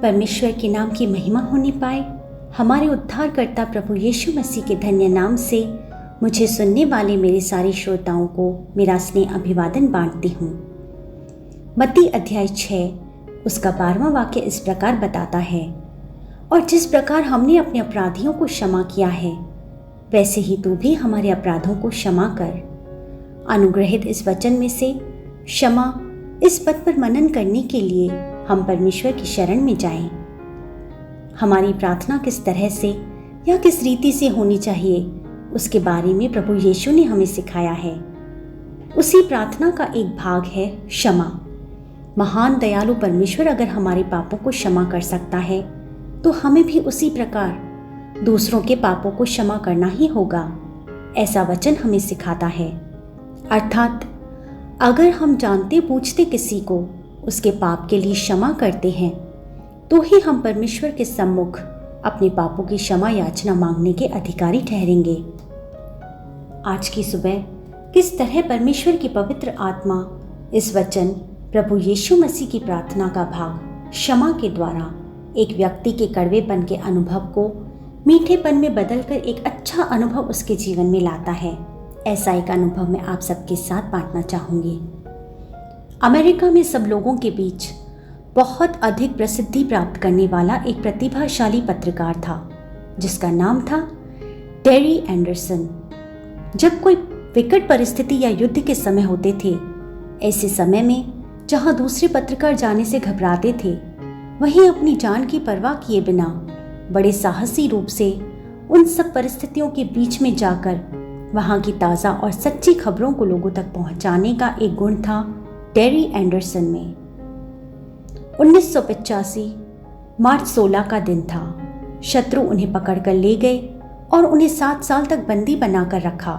परमेश्वर के नाम की महिमा होने पाए। हमारे उद्धारकर्ता प्रभु यीशु मसीह के धन्य नाम से मुझे सुनने वाले मेरे सारे श्रोताओं को मेरा स्नेह अभिवादन बांटती हूँ। मत्ती अध्याय 6 उसका 12वां वाक्य इस प्रकार बताता है, और जिस प्रकार हमने अपने अपराधियों को क्षमा किया है, वैसे ही तू भी हमारे अपराधों को क्षमा कर। अनुग्रहित इस वचन में से क्षमा इस पद पर मनन करने के लिए हम परमेश्वर की शरण में जाएं। हमारी प्रार्थना किस तरह से या किस रीति से होनी चाहिए, उसके बारे में प्रभु यीशु ने हमें सिखाया है। उसी प्रार्थना का एक भाग है क्षमा। महान दयालु परमेश्वर अगर हमारे पापों को क्षमा कर सकता है, तो हमें भी उसी प्रकार दूसरों के पापों को क्षमा करना ही होगा, ऐसा वचन हमें सिखाता है। अर्थात अगर हम जानते बूझते किसी को उसके पाप के लिए क्षमा करते हैं, तो ही हम परमेश्वर के सम्मुख अपने पापों की क्षमा याचना मांगने के अधिकारी ठहरेंगे। आज की सुबह किस तरह परमेश्वर की पवित्र आत्मा इस वचन प्रभु यीशु मसीह की प्रार्थना का भाग क्षमा के द्वारा एक व्यक्ति के कड़वेपन के अनुभव को मीठेपन में बदलकर एक अच्छा अनुभव उसके जीवन में लाता है, ऐसा एक अनुभव मैं आप सबके साथ बांटना चाहूंगी। अमेरिका में सब लोगों के बीच बहुत अधिक प्रसिद्धि प्राप्त करने वाला एक प्रतिभाशाली पत्रकार था, जिसका नाम था टेरी एंडरसन। जब कोई विकट परिस्थिति या युद्ध के समय होते थे, ऐसे समय में जहां दूसरे पत्रकार जाने से घबराते थे, वहीं अपनी जान की परवाह किए बिना बड़े साहसी रूप से उन सब परिस्थितियों के बीच में जाकर वहां की ताज़ा और सच्ची खबरों को लोगों तक पहुंचाने का एक गुण था टेरी एंडरसन में। 1985 मार्च 16 का दिन था। शत्रु उन्हें पकड़कर ले गए और उन्हें 7 साल तक बंदी बनाकर रखा।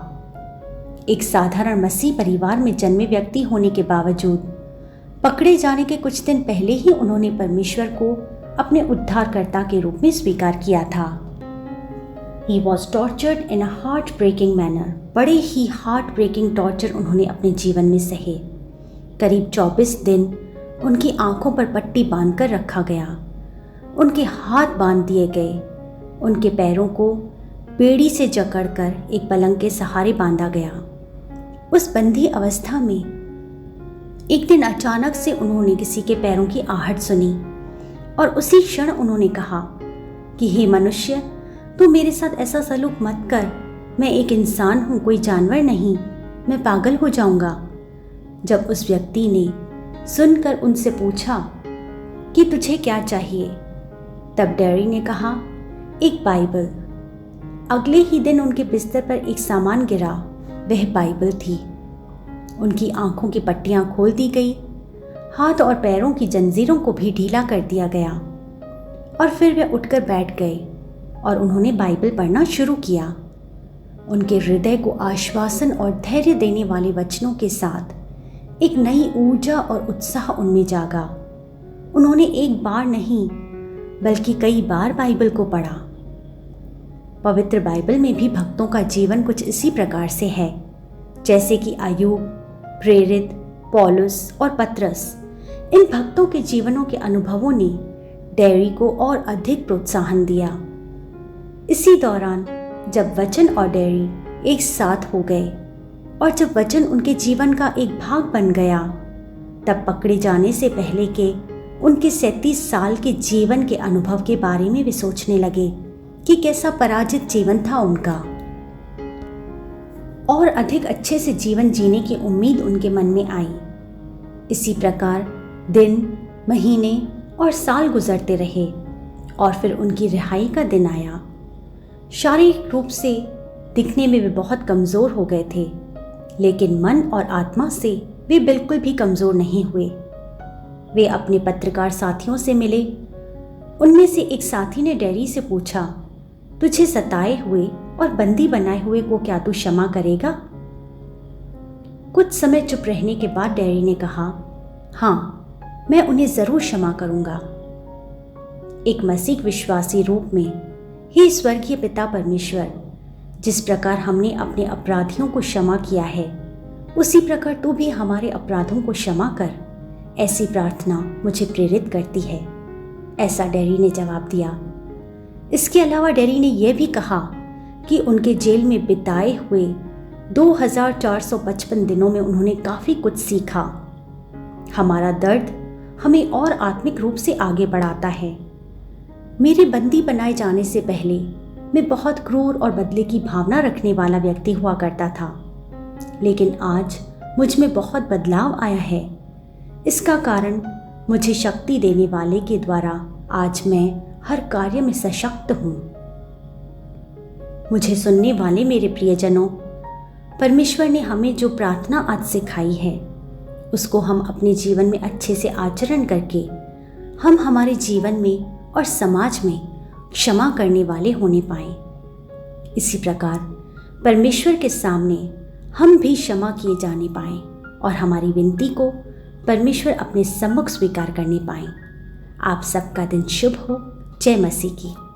एक साधारण मसीह परिवार में जन्मे व्यक्ति होने के बावजूद पकड़े जाने के कुछ दिन पहले ही उन्होंने परमेश्वर को अपने उद्धारकर्ता के रूप में स्वीकार किया था। He was tortured in a heart-breaking manner. बड़े ही हार्ट ब्रेकिंग टॉर्चर उन्होंने अपने जीवन में सहे। करीब 24 दिन उनकी आंखों पर पट्टी बांधकर रखा गया, उनके हाथ बांध दिए गए, उनके पैरों को बेड़ी से जकड़कर एक पलंग के सहारे बांधा गया। उस बंदी अवस्था में एक दिन अचानक से उन्होंने किसी के पैरों की आहट सुनी और उसी क्षण उन्होंने कहा कि हे मनुष्य, तू मेरे साथ ऐसा सलूक मत कर। मैं एक इंसान हूँ, कोई जानवर नहीं। मैं पागल हो जाऊंगा। जब उस व्यक्ति ने सुनकर उनसे पूछा कि तुझे क्या चाहिए, तब टेरी ने कहा, एक बाइबल। अगले ही दिन उनके बिस्तर पर एक सामान गिरा, वह बाइबल थी। उनकी आंखों की पट्टियां खोल दी गई, हाथ और पैरों की जंजीरों को भी ढीला कर दिया गया और फिर वे उठकर बैठ गए और उन्होंने बाइबल पढ़ना शुरू किया। उनके हृदय को आश्वासन और धैर्य देने वाले वचनों के साथ एक नई ऊर्जा और उत्साह उनमें जागा। उन्होंने एक बार नहीं बल्कि कई बार बाइबल को पढ़ा। पवित्र बाइबल में भी भक्तों का जीवन कुछ इसी प्रकार से है, जैसे कि अय्यूब, प्रेरित, पौलुस और पतरस। इन भक्तों के जीवनों के अनुभवों ने टेरी को और अधिक प्रोत्साहन दिया। इसी दौरान जब वचन और टेरी एक साथ हो गए और जब वचन उनके जीवन का एक भाग बन गया, तब पकड़े जाने से पहले के उनके 37 साल के जीवन के अनुभव के बारे में वे सोचने लगे कि कैसा पराजित जीवन था उनका, और अधिक अच्छे से जीवन जीने की उम्मीद उनके मन में आई। इसी प्रकार दिन, महीने और साल गुजरते रहे और फिर उनकी रिहाई का दिन आया। शारीरिक रूप से दिखने में वे बहुत कमज़ोर हो गए थे, लेकिन मन और आत्मा से वे बिल्कुल भी कमज़ोर नहीं हुए। वे अपने पत्रकार साथियों से मिले। उनमें से एक साथी ने टेरी से पूछा, तुझे सताए हुए और बंदी बनाए हुए को क्या तू क्षमा करेगा? कुछ समय चुप रहने के बाद टेरी ने कहा, हाँ, मैं उन्हें जरूर क्षमा करूंगा। एक मसीह विश्वासी रूप में हे स्वर्गीय पिता परमेश्वर, जिस प्रकार हमने अपने अपराधियों को क्षमा किया है, उसी प्रकार तू भी हमारे अपराधों को क्षमा कर। ऐसी प्रार्थना मुझे प्रेरित करती है। ऐसा डैरी ने जवाब दिया। इसके अलावा डैरी ने यह भी कहा कि उनके जेल में बिताए हुए 2455 दिनों में उन्होंने काफ़ी कुछ सीखा। हमारा दर्द हमें और आत्मिक रूप से आगे बढ़ाता है। मेरे बंदी बनाए जाने से पहले मैं बहुत क्रूर और बदले की भावना रखने वाला व्यक्ति हुआ करता था, लेकिन आज मुझ में बहुत बदलाव आया है। इसका कारण मुझे शक्ति देने वाले के द्वारा आज मैं हर कार्य में सशक्त हूँ। मुझे सुनने वाले मेरे प्रियजनों, परमेश्वर ने हमें जो प्रार्थना आज सिखाई है उसको हम अपने जीवन में अच्छे से आचरण करके हम हमारे जीवन में और समाज में क्षमा करने वाले होने पाएं। इसी प्रकार परमेश्वर के सामने हम भी क्षमा किए जाने पाएं और हमारी विनती को परमेश्वर अपने सम्मुख स्वीकार करने पाएं। आप सबका दिन शुभ हो। जय मसीह की।